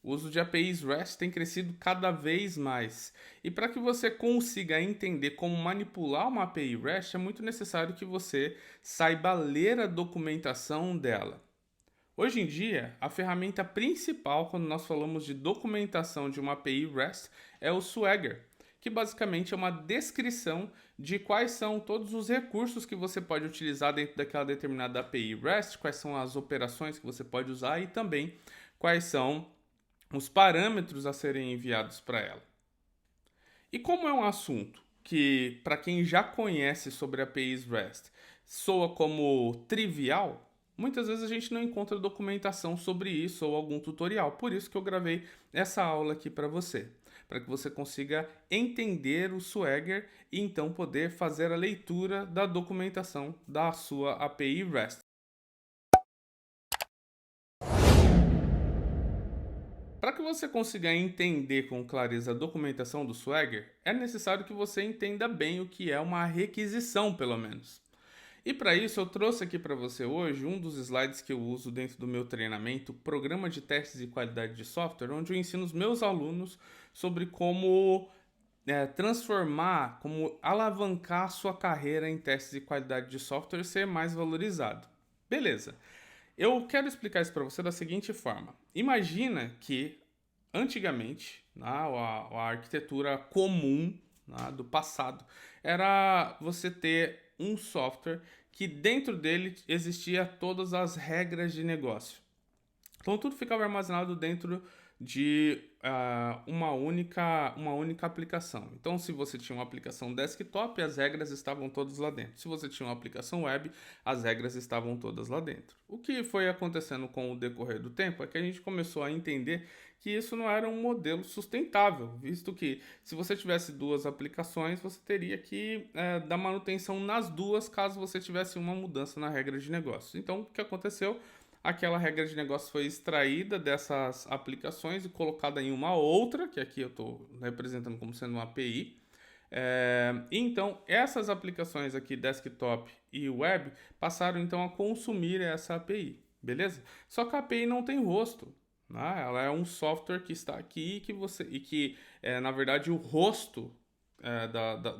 O uso de APIs REST tem crescido cada vez mais. E para que você consiga entender como manipular uma API REST, é muito necessário que você saiba ler a documentação dela. Hoje em dia, a ferramenta principal quando nós falamos de documentação de uma API REST é o Swagger, que basicamente é uma descrição de quais são todos os recursos que você pode utilizar dentro daquela determinada API REST, quais são as operações que você pode usar e também quais são os parâmetros a serem enviados para ela. E como é um assunto que, para quem já conhece sobre APIs REST, soa como trivial, muitas vezes a gente não encontra documentação sobre isso ou algum tutorial. Por isso que eu gravei essa aula aqui para você, para que você consiga entender o Swagger e então poder fazer a leitura da documentação da sua API REST. Para que você consiga entender com clareza a documentação do Swagger, é necessário que você entenda bem o que é uma requisição, pelo menos. E para isso eu trouxe aqui para você hoje um dos slides que eu uso dentro do meu treinamento, Programa de Testes de Qualidade de Software, onde eu ensino os meus alunos sobre como transformar, como alavancar a sua carreira em testes de qualidade de software e ser mais valorizado. Beleza. Eu quero explicar isso para você da seguinte forma. Imagina que antigamente, né, a arquitetura comum, né, do passado era você ter um software que dentro dele existia todas as regras de negócio. Então tudo ficava armazenado dentro de uma única aplicação. Então, se você tinha uma aplicação desktop, as regras estavam todas lá dentro. Se você tinha uma aplicação web, as regras estavam todas lá dentro. O que foi acontecendo com o decorrer do tempo é que a gente começou a entender que isso não era um modelo sustentável, visto que se você tivesse duas aplicações, você teria que dar manutenção nas duas caso você tivesse uma mudança na regra de negócio. Então, o que aconteceu? Aquela regra de negócio foi extraída dessas aplicações e colocada em uma outra, que aqui eu estou representando como sendo uma API. Então, essas aplicações aqui, desktop e web, passaram então a consumir essa API, beleza? Só que a API não tem rosto, né? Ela é um software que está aqui e que, na verdade, o rosto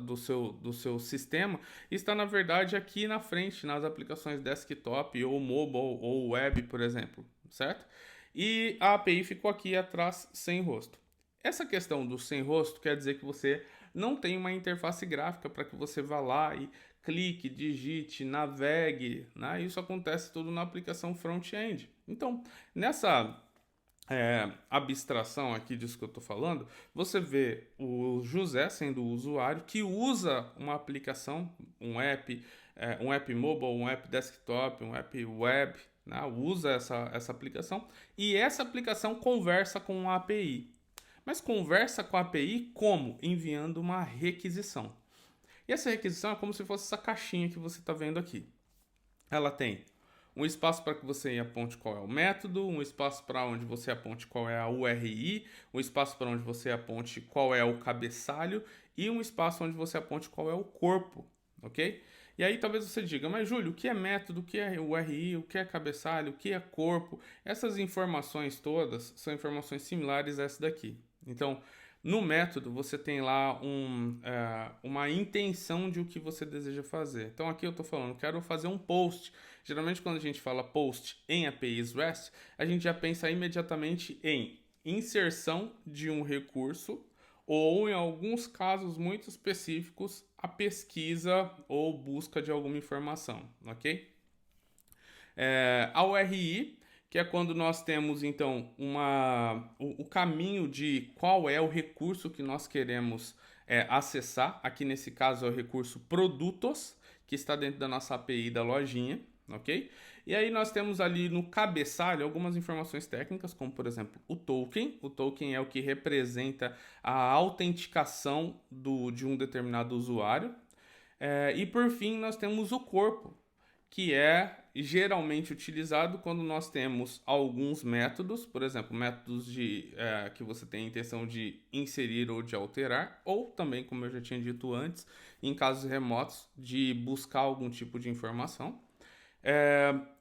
do seu sistema está, na verdade, aqui na frente, nas aplicações desktop ou mobile ou web, por exemplo, certo? E a API ficou aqui atrás sem rosto. Essa questão do sem rosto quer dizer que você não tem uma interface gráfica para que você vá lá e clique, digite, navegue, né? Isso acontece tudo na aplicação front-end. Então, nessa abstração aqui disso que eu estou falando, você vê o José sendo o usuário que usa uma aplicação, um app mobile, um app desktop, um app web, né? Usa essa aplicação e essa aplicação conversa com a API. Mas conversa com a API como? Enviando uma requisição. E essa requisição é como se fosse essa caixinha que você está vendo aqui. Ela tem um espaço para que você aponte qual é o método, um espaço para onde você aponte qual é a URI, um espaço para onde você aponte qual é o cabeçalho e um espaço onde você aponte qual é o corpo, ok? E aí talvez você diga, mas Júlio, o que é método, o que é URI, o que é cabeçalho, o que é corpo? Essas informações todas são informações similares a essa daqui. Então, no método, você tem lá uma intenção de o que você deseja fazer. Então, aqui eu estou falando, quero fazer um post. Geralmente, quando a gente fala post em APIs REST, a gente já pensa imediatamente em inserção de um recurso ou, em alguns casos muito específicos, a pesquisa ou busca de alguma informação, ok? A URI, que é quando nós temos então o caminho de qual é o recurso que nós queremos acessar. Aqui nesse caso é o recurso produtos, que está dentro da nossa API da lojinha, ok? E aí nós temos ali no cabeçalho algumas informações técnicas, como por exemplo o token. O token é o que representa a autenticação de um determinado usuário. E por fim nós temos o corpo, que é geralmente utilizado quando nós temos alguns métodos, por exemplo, métodos que você tem a intenção de inserir ou de alterar, ou também, como eu já tinha dito antes, em casos remotos, de buscar algum tipo de informação.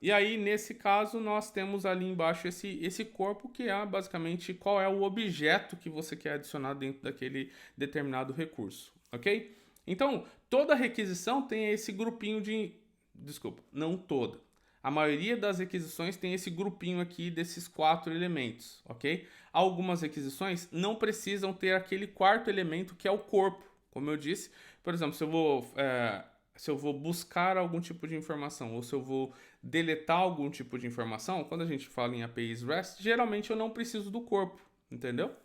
E aí, nesse caso, nós temos ali embaixo esse corpo, que é basicamente qual é o objeto que você quer adicionar dentro daquele determinado recurso, ok? Então, toda requisição tem esse grupinho de... Desculpa, não toda. A maioria das requisições tem esse grupinho aqui desses 4 elementos, ok? Algumas requisições não precisam ter aquele quarto elemento que é o corpo. Como eu disse, por exemplo, se eu vou buscar algum tipo de informação ou se eu vou deletar algum tipo de informação, quando a gente fala em APIs REST, geralmente eu não preciso do corpo, entendeu?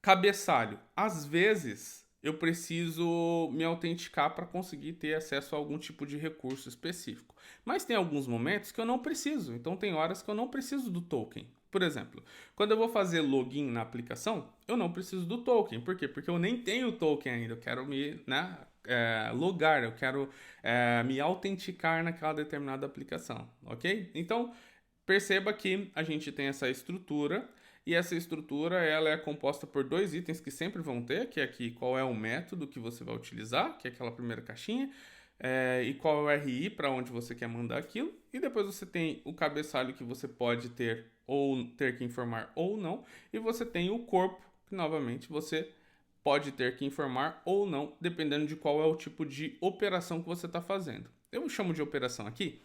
Cabeçalho. Às vezes eu preciso me autenticar para conseguir ter acesso a algum tipo de recurso específico. Mas tem alguns momentos que eu não preciso. Então tem horas que eu não preciso do token. Por exemplo, quando eu vou fazer login na aplicação, eu não preciso do token. Por quê? Porque eu nem tenho o token ainda. Eu quero me logar, eu quero me autenticar naquela determinada aplicação, ok? Então, perceba que a gente tem essa estrutura e essa estrutura ela é composta por 2 itens que sempre vão ter, que é aqui qual é o método que você vai utilizar, que é aquela primeira caixinha, e qual é o RI para onde você quer mandar aquilo, e depois você tem o cabeçalho que você pode ter ou ter que informar ou não, e você tem o corpo que novamente você pode ter que informar ou não, dependendo de qual é o tipo de operação que você está fazendo. Eu chamo de operação aqui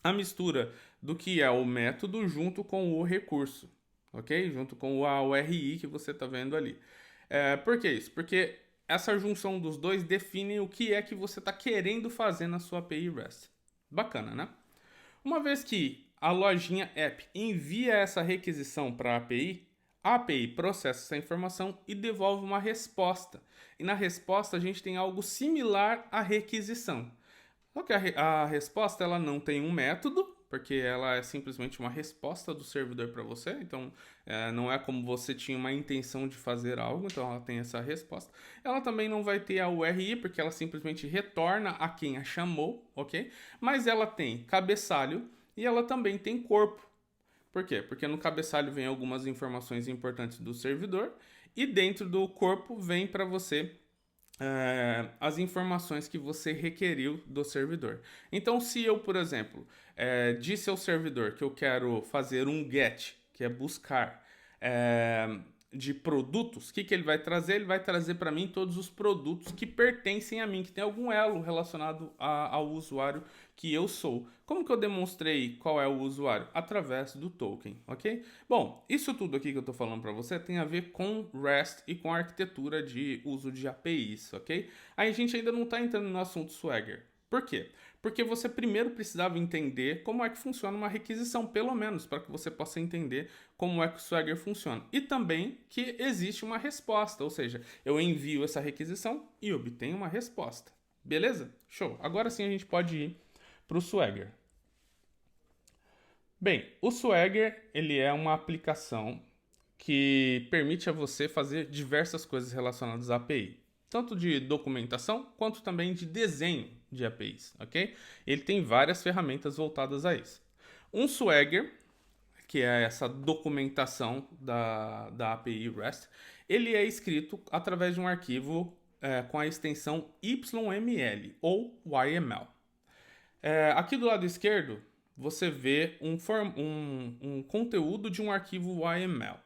a mistura do que é o método junto com o recurso, ok? Junto com o URI que você está vendo ali. Por que isso? Porque essa junção dos dois define o que é que você está querendo fazer na sua API REST. Bacana, né? Uma vez que a lojinha app envia essa requisição para a API processa essa informação e devolve uma resposta. E na resposta a gente tem algo similar à requisição. Só que a resposta ela não tem um método, porque ela é simplesmente uma resposta do servidor para você. Então, não é como você tinha uma intenção de fazer algo, então ela tem essa resposta. Ela também não vai ter a URI, porque ela simplesmente retorna a quem a chamou, ok? Mas ela tem cabeçalho e ela também tem corpo. Por quê? Porque no cabeçalho vem algumas informações importantes do servidor e dentro do corpo vem para você as informações que você requeriu do servidor. Então, se eu, por exemplo, disse ao servidor que eu quero fazer um GET, que é buscar de produtos, o que ele vai trazer? Ele vai trazer para mim todos os produtos que pertencem a mim, que tem algum elo relacionado ao usuário que eu sou. Como que eu demonstrei qual é o usuário? Através do token, ok? Bom, isso tudo aqui que eu estou falando para você tem a ver com REST e com a arquitetura de uso de APIs, ok? Aí a gente ainda não está entrando no assunto Swagger. Por quê? Porque você primeiro precisava entender como é que funciona uma requisição, pelo menos, para que você possa entender como é que o Swagger funciona. E também que existe uma resposta, ou seja, eu envio essa requisição e obtenho uma resposta. Beleza? Show. Agora sim a gente pode ir para o Swagger. Bem, o Swagger ele é uma aplicação que permite a você fazer diversas coisas relacionadas à API, tanto de documentação quanto também de desenho de APIs, ok? Ele tem várias ferramentas voltadas a isso. Um Swagger, que é essa documentação da API REST, ele é escrito através de um arquivo com a extensão YML ou YML. Aqui do lado esquerdo, você vê um conteúdo de um arquivo YML,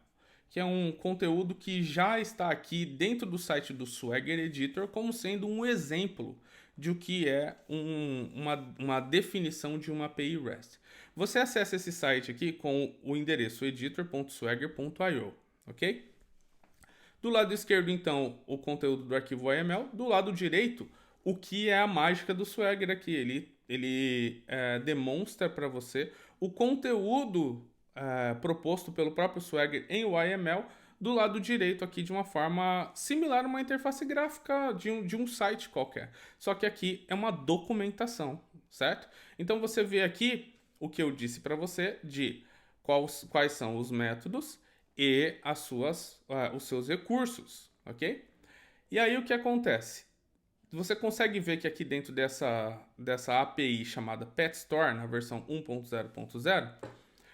que é um conteúdo que já está aqui dentro do site do Swagger Editor como sendo um exemplo de o que é uma definição de uma API REST. Você acessa esse site aqui com o endereço editor.swagger.io, ok? Do lado esquerdo, então, o conteúdo do arquivo YML. Do lado direito, o que é a mágica do Swagger aqui. Ele demonstra para você o conteúdo proposto pelo próprio Swagger em YML do lado direito aqui de uma forma similar a uma interface gráfica de um site qualquer. Só que aqui é uma documentação, certo? Então você vê aqui o que eu disse para você de quais são os métodos e os seus recursos, ok? E aí o que acontece? Você consegue ver que aqui dentro dessa API chamada Pet Store, na versão 1.0.0,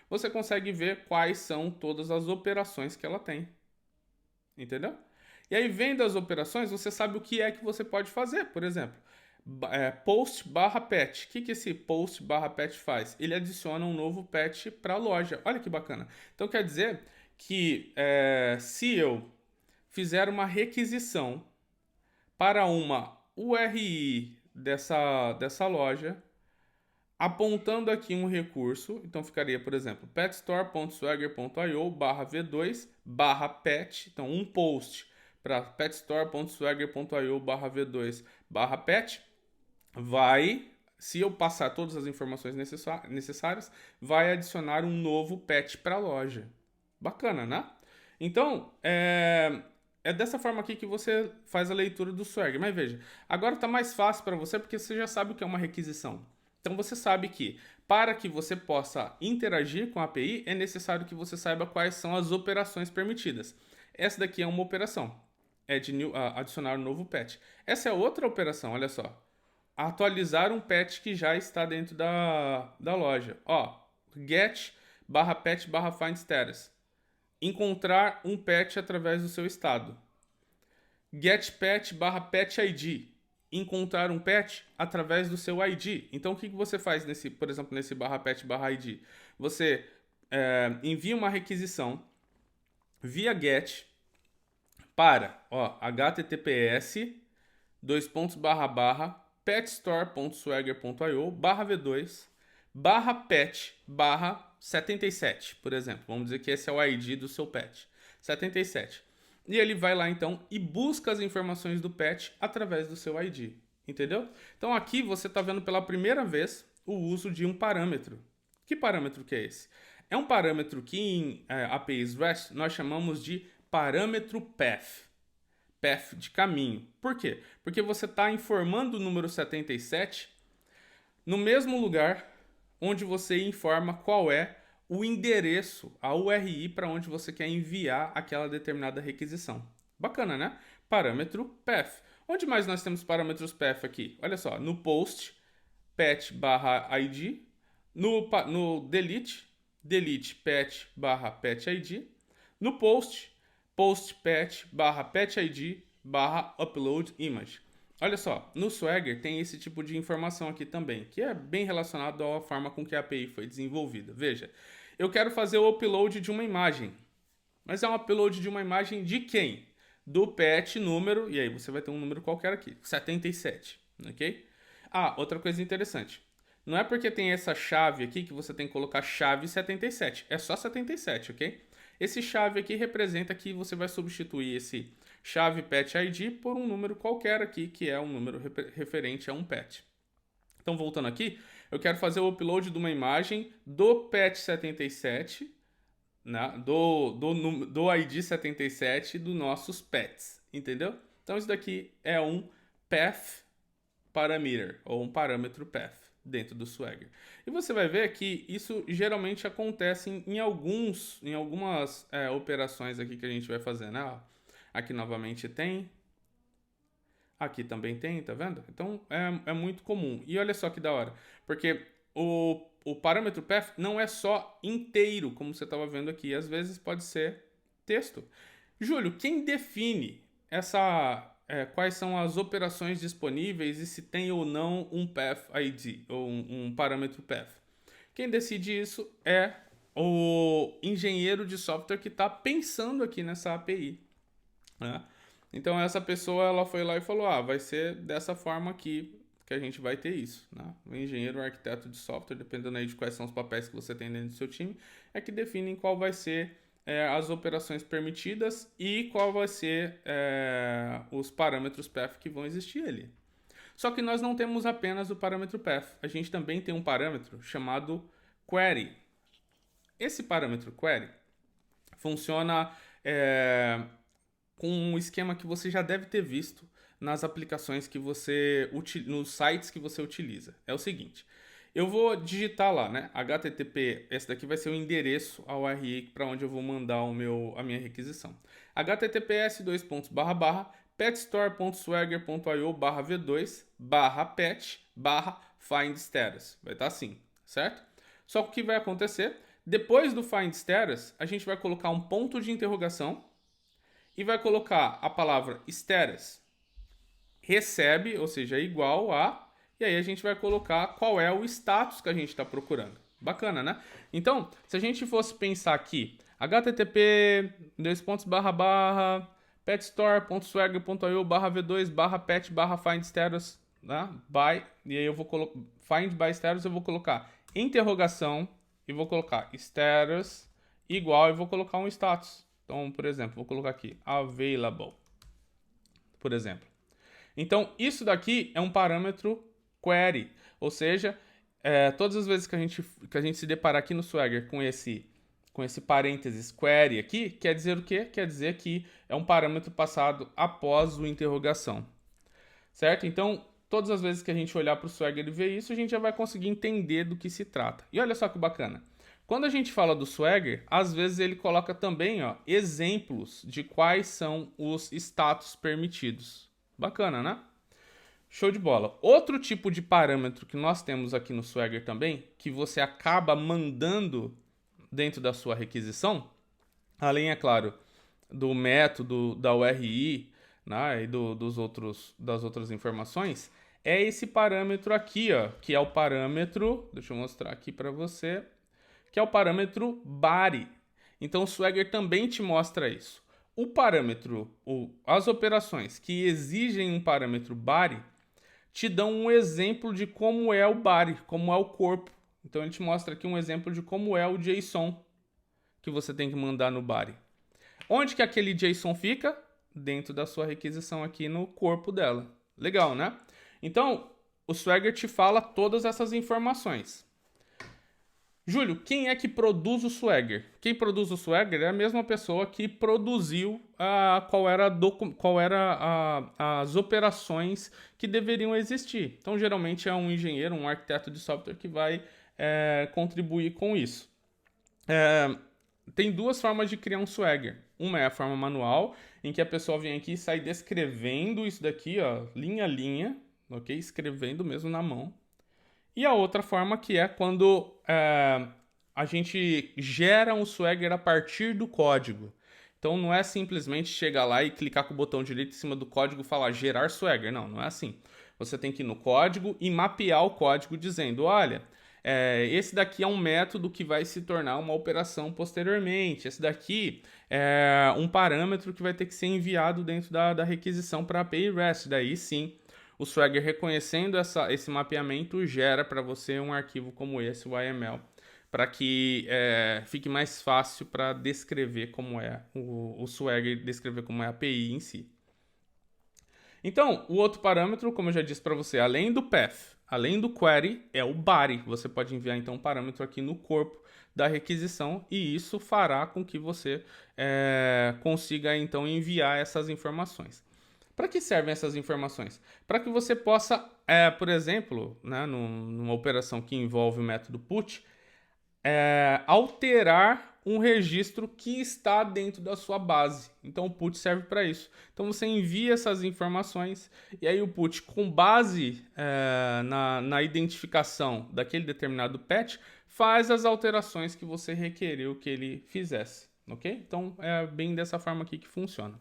você consegue ver quais são todas as operações que ela tem. Entendeu? E aí, vendo as operações, você sabe o que é que você pode fazer. Por exemplo, post barra patch. O que esse post barra patch faz? Ele adiciona um novo patch para a loja. Olha que bacana. Então quer dizer que se eu fizer uma requisição para uma URI dessa loja, apontando aqui um recurso, então ficaria, por exemplo, petstore.swagger.io /v2 /patch, então um post para petstore.swagger.io /v2 /patch, vai, se eu passar todas as informações necessárias, vai adicionar um novo patch para a loja. Bacana, né? Então, é dessa forma aqui que você faz a leitura do Swagger. Mas veja, agora está mais fácil para você porque você já sabe o que é uma requisição. Então você sabe que para que você possa interagir com a API, é necessário que você saiba quais são as operações permitidas. Essa daqui é uma operação, é de adicionar um novo patch. Essa é outra operação, olha só. Atualizar um patch que já está dentro da loja. Ó, get /patch /find status. Encontrar um patch através do seu estado. Get patch /patch ID. Encontrar um patch através do seu ID. Então, o que você faz, por exemplo, nesse /patch /ID? Você envia uma requisição via get para https petstore.swagger.io /v2 /patch /77, por exemplo. Vamos dizer que esse é o ID do seu patch. 77. E ele vai lá então e busca as informações do patch através do seu ID. Entendeu? Então aqui você está vendo pela primeira vez o uso de um parâmetro. Que parâmetro que é esse? É um parâmetro que em APIs REST nós chamamos de parâmetro path. Path de caminho. Por quê? Porque você está informando o número 77 no mesmo lugar onde você informa qual é o endereço, a URI para onde você quer enviar aquela determinada requisição. Bacana, né? Parâmetro path. Onde mais nós temos parâmetros path aqui? Olha só, no post, patch /id, no delete patch /patch id, no post patch /patch id /upload image. Olha só, no Swagger tem esse tipo de informação aqui também, que é bem relacionado à forma com que a API foi desenvolvida. Veja, eu quero fazer o upload de uma imagem, mas é um upload de uma imagem de quem? Do patch número, e aí você vai ter um número qualquer aqui, 77, ok? Ah, outra coisa interessante. Não é porque tem essa chave aqui que você tem que colocar chave 77, é só 77, ok? Esse chave aqui representa que você vai substituir esse chave patch ID por um número qualquer aqui, que é um número referente a um patch. Então, voltando aqui, eu quero fazer o upload de uma imagem do patch 77, né, do ID 77 dos nossos patches, entendeu? Então, isso daqui é um path parameter, ou um parâmetro path dentro do Swagger. E você vai ver que isso geralmente acontece em algumas operações aqui que a gente vai fazer, né? Aqui novamente tem. Aqui também tem, tá vendo? Então é muito comum. E olha só que da hora. Porque o parâmetro path não é só inteiro, como você estava vendo aqui. Às vezes pode ser texto. Júlio, quem define quais são as operações disponíveis e se tem ou não um path ID ou um parâmetro path? Quem decide isso é o engenheiro de software que está pensando aqui nessa API, né? Então essa pessoa ela foi lá e falou, vai ser dessa forma aqui que a gente vai ter isso, né? O engenheiro, o arquiteto de software, dependendo aí de quais são os papéis que você tem dentro do seu time, é que definem qual vai ser as operações permitidas e qual vai ser os parâmetros path que vão existir ali. Só que nós não temos apenas o parâmetro path, a gente também tem um parâmetro chamado query. Esse parâmetro query funciona com um esquema que você já deve ter visto nas aplicações que nos sites que você utiliza. É o seguinte, eu vou digitar lá, né? HTTP, esse daqui vai ser o endereço, a URI para onde eu vou mandar a minha requisição. HTTPS petstore.swagger.io /v2 /patch /find status. Vai estar assim, certo? Só que o que vai acontecer? Depois do find status, a gente vai colocar um ponto de interrogação e vai colocar a palavra status recebe, ou seja, igual a, e aí a gente vai colocar qual é o status que a gente está procurando. Bacana, né? Então, se a gente fosse pensar aqui, http petstore.swagger.io v2 pet find status, né? By, e aí eu vou colocar find by status, eu vou colocar interrogação e vou colocar status igual e vou colocar um status. Então, por exemplo, vou colocar aqui available, por exemplo. Então, isso daqui é um parâmetro query, ou seja, todas as vezes que a gente se deparar aqui no Swagger com esse parênteses query aqui, quer dizer o quê? Quer dizer que é um parâmetro passado após o interrogação, certo? Então, todas as vezes que a gente olhar para o Swagger e ver isso, a gente já vai conseguir entender do que se trata. E olha só que bacana. Quando a gente fala do Swagger, às vezes ele coloca também, ó, exemplos de quais são os status permitidos. Bacana, né? Show de bola. Outro tipo de parâmetro que nós temos aqui no Swagger também, que você acaba mandando dentro da sua requisição, além, é claro, do método, da URI, né, e das outras informações, é esse parâmetro aqui, ó, que é o parâmetro, deixa eu mostrar aqui para você, que é o parâmetro body. Então o Swagger também te mostra isso. O parâmetro, as operações que exigem um parâmetro body, te dão um exemplo de como é o body, como é o corpo. Então ele te mostra aqui um exemplo de como é o JSON que você tem que mandar no body. Onde que aquele JSON fica? Dentro da sua requisição aqui no corpo dela. Legal, né? Então, o Swagger te fala todas essas informações. Júlio, quem é que produz o Swagger? Quem produz o Swagger é a mesma pessoa que produziu qual era as operações que deveriam existir. Então, geralmente é um engenheiro, um arquiteto de software que vai contribuir com isso. Tem duas formas de criar um Swagger. Uma é a forma manual, em que a pessoa vem aqui e sai descrevendo isso daqui, ó, linha a linha, ok? Escrevendo mesmo na mão. E a outra forma que é quando a gente gera um Swagger a partir do código. Então não é simplesmente chegar lá e clicar com o botão direito em cima do código e falar gerar Swagger. Não, não é assim. Você tem que ir no código e mapear o código dizendo, olha, esse daqui é um método que vai se tornar uma operação posteriormente. Esse daqui é um parâmetro que vai ter que ser enviado dentro da requisição para a API REST. Daí sim, o Swagger, reconhecendo esse mapeamento, gera para você um arquivo como esse, o YML, para que fique mais fácil para descrever como é o Swagger, descrever como é a API em si. Então, o outro parâmetro, como eu já disse para você, além do path, além do query, é o body. Você pode enviar então um parâmetro aqui no corpo da requisição e isso fará com que você consiga então enviar essas informações. Para que servem essas informações? Para que você possa, por exemplo, né, numa operação que envolve o método put, alterar um registro que está dentro da sua base. Então o put serve para isso. Então você envia essas informações e aí o put, com base na identificação daquele determinado patch, faz as alterações que você requeriu que ele fizesse. Ok? Então é bem dessa forma aqui que funciona.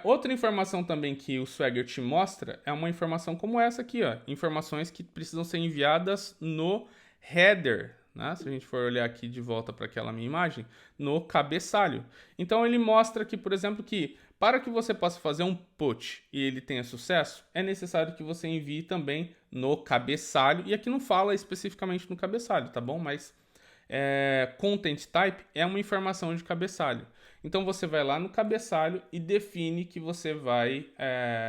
Outra informação também que o Swagger te mostra é uma informação como essa aqui, ó, informações que precisam ser enviadas no header, né? Se a gente for olhar aqui de volta para aquela minha imagem, no cabeçalho. Então ele mostra aqui, por exemplo, que para que você possa fazer um put e ele tenha sucesso, é necessário que você envie também no cabeçalho, e aqui não fala especificamente no cabeçalho, tá bom? Mas content type é uma informação de cabeçalho. Então você vai lá no cabeçalho e define que você vai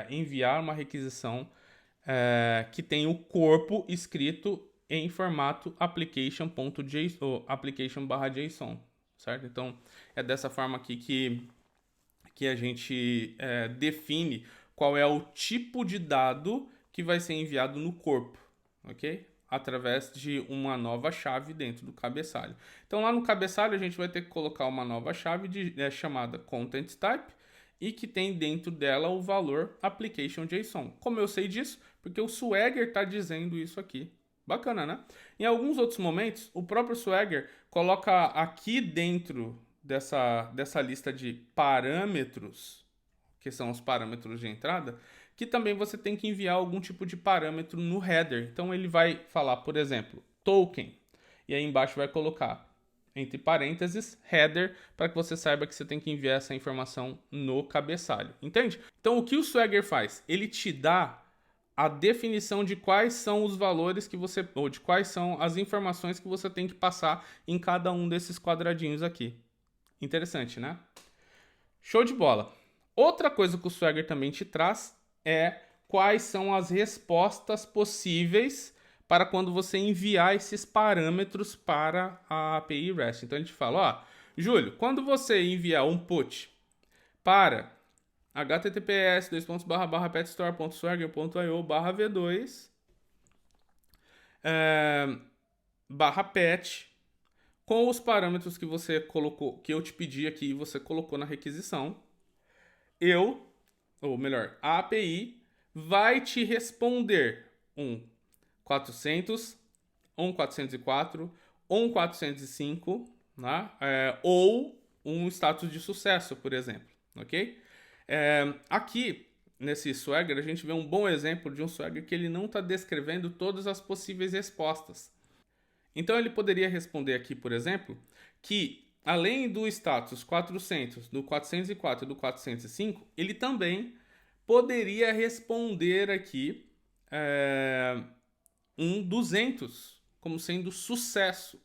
enviar uma requisição que tem o corpo escrito em formato application.json, application/json, certo? Então é dessa forma aqui que a gente define qual é o tipo de dado que vai ser enviado no corpo, ok? Através de uma nova chave dentro do cabeçalho. Então lá no cabeçalho a gente vai ter que colocar uma nova chave chamada content type e que tem dentro dela o valor application.json. Como eu sei disso? Porque o Swagger está dizendo isso aqui. Bacana, né? Em alguns outros momentos, o próprio Swagger coloca aqui dentro dessa lista de parâmetros, que são os parâmetros de entrada, que também você tem que enviar algum tipo de parâmetro no header. Então ele vai falar, por exemplo, token, e aí embaixo vai colocar, entre parênteses, header, para que você saiba que você tem que enviar essa informação no cabeçalho, entende? Então o que o Swagger faz? Ele te dá a definição de quais são os valores que você, ou de quais são as informações que você tem que passar em cada um desses quadradinhos aqui. Interessante, né? Show de bola. Outra coisa que o Swagger também te traz é quais são as respostas possíveis para quando você enviar esses parâmetros para a API REST. Então ele te fala, ó, Júlio, quando você enviar um put para https://petstore.swagger.io/v2 /pet com os parâmetros que você colocou, que eu te pedi aqui e você colocou na requisição, ou melhor, a API vai te responder um 400, um 404, um 405, né? Ou um status de sucesso, por exemplo, ok? Aqui, nesse Swagger, a gente vê um bom exemplo de um Swagger que ele não está descrevendo todas as possíveis respostas. Então ele poderia responder aqui, por exemplo, que além do status 400, do 404 e do 405, ele também poderia responder aqui um 200 como sendo sucesso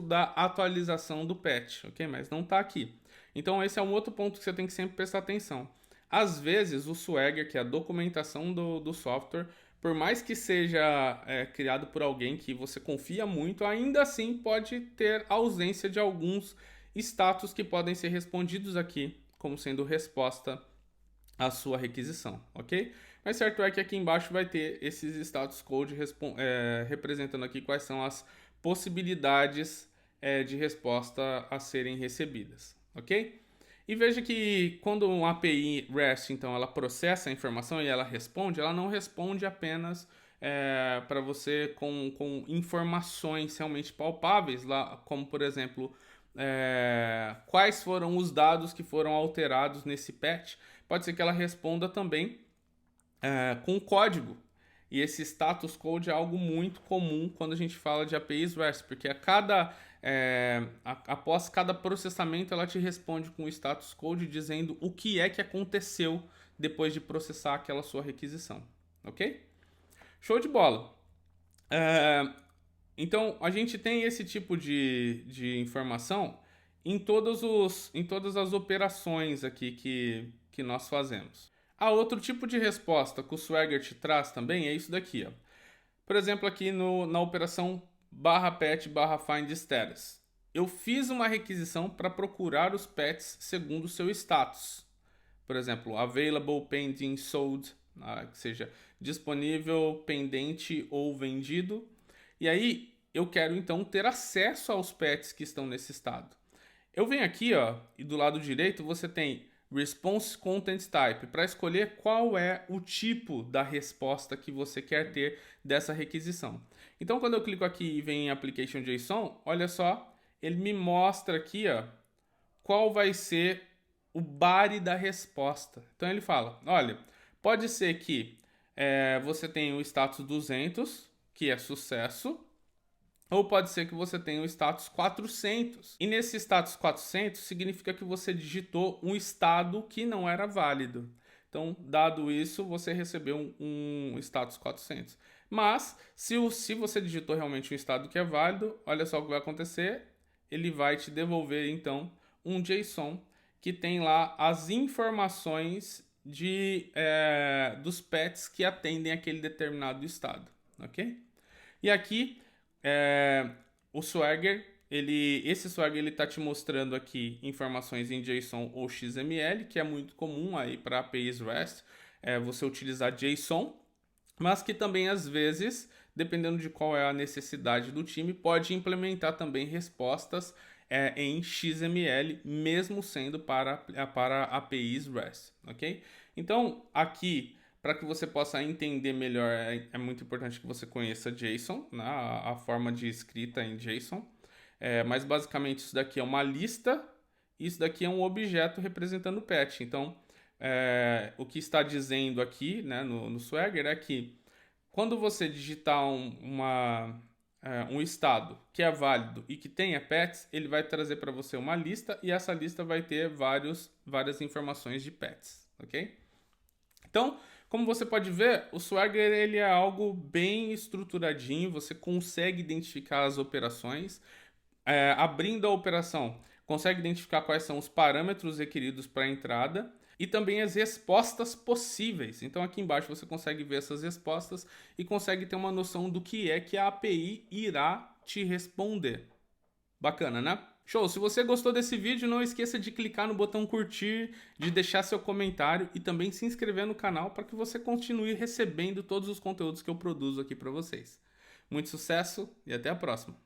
da atualização do patch, ok? Mas não está aqui. Então esse é um outro ponto que você tem que sempre prestar atenção. Às vezes o Swagger, que é a documentação do software, por mais que seja criado por alguém que você confia muito, ainda assim pode ter ausência de alguns status que podem ser respondidos aqui como sendo resposta à sua requisição, ok? Mas certo é que aqui embaixo vai ter esses status code representando aqui quais são as possibilidades de resposta a serem recebidas, ok? E veja que quando uma API REST, então, ela processa a informação e ela responde, ela não responde apenas para você com informações realmente palpáveis, lá, como, por exemplo, quais foram os dados que foram alterados nesse patch. Pode ser que ela responda também com código. E esse status code é algo muito comum quando a gente fala de APIs REST, porque após cada processamento ela te responde com o status code dizendo o que é que aconteceu depois de processar aquela sua requisição, ok? Show de bola! Então a gente tem esse tipo de informação em todas as operações aqui que nós fazemos. Outro tipo de resposta que o Swagger te traz também é isso daqui, ó. Por exemplo, aqui na operação /pet/find status. Eu fiz uma requisição para procurar os pets segundo o seu status. Por exemplo, available, pending, sold, que seja disponível, pendente ou vendido. E aí eu quero então ter acesso aos pets que estão nesse estado. Eu venho aqui, ó, e do lado direito você tem Response Content Type, para escolher qual é o tipo da resposta que você quer ter dessa requisição. Então, quando eu clico aqui e vem em Application JSON, olha só, ele me mostra aqui, ó, qual vai ser o body da resposta. Então, ele fala, olha, pode ser que você tenha o status 200, que é sucesso, ou pode ser que você tenha o status 400. E nesse status 400 significa que você digitou um estado que não era válido. Então, dado isso, você recebeu um status 400. Mas, se você digitou realmente um estado que é válido, olha só o que vai acontecer. Ele vai te devolver, então, um JSON que tem lá as informações dos pets que atendem aquele determinado estado. Ok? E aqui o Swagger, esse Swagger ele está te mostrando aqui informações em JSON ou XML, que é muito comum aí para APIs REST, você utilizar JSON, mas que também às vezes, dependendo de qual é a necessidade do time, pode implementar também respostas em XML, mesmo sendo para APIs REST, ok? Então aqui, para que você possa entender melhor, é muito importante que você conheça JSON, né? A forma de escrita em JSON. Mas basicamente isso daqui é uma lista, isso daqui é um objeto representando o patch. Então, o que está dizendo aqui, né, no Swagger é que quando você digitar um estado que é válido e que tenha pets, ele vai trazer para você uma lista e essa lista vai ter várias informações de pets, ok? Então, como você pode ver, o Swagger ele é algo bem estruturadinho, você consegue identificar as operações, abrindo a operação, consegue identificar quais são os parâmetros requeridos para a entrada e também as respostas possíveis. Então aqui embaixo você consegue ver essas respostas e consegue ter uma noção do que é que a API irá te responder. Bacana, né? Show! Se você gostou desse vídeo, não esqueça de clicar no botão curtir, de deixar seu comentário e também se inscrever no canal para que você continue recebendo todos os conteúdos que eu produzo aqui para vocês. Muito sucesso e até a próxima!